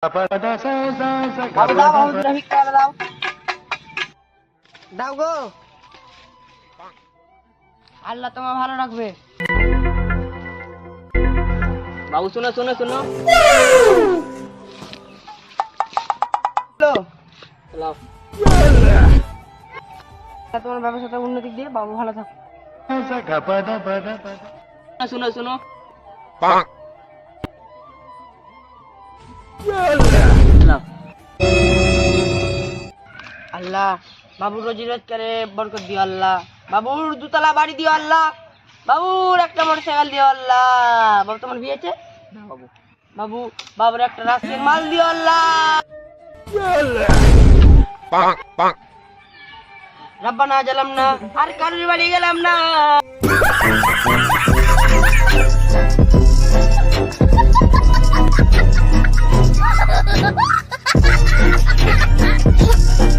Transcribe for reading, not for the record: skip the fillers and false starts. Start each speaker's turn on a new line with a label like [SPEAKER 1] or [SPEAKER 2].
[SPEAKER 1] বাবু দাও, বাবু দুটো ভিক্ষা করে দাও। দাও গো। আল্লাহ তোমার ভালো রাখবে। বাবু শোনো শোনো শোনো, তোমার ব্যবসাটা উন্নতি দিয়ে বাবু ভালো থাকো। শোনো শোনো, আল্লাহ বাবুর রোজি রোজগারে বরকত দিও আল্লাহ, বাবুর দুতলা বাড়ি দিও আল্লাহ, বাবুর একটা মোটরসাইকেল দিও আল্লাহ। বাবু তোমার বিয়ে আছে? বাবু বাবু বাবুর একটা রাস্তার মাল দিও আল্লাহ। রব্বানা জালাম না, আর কারোর বাড়ি গেলাম না।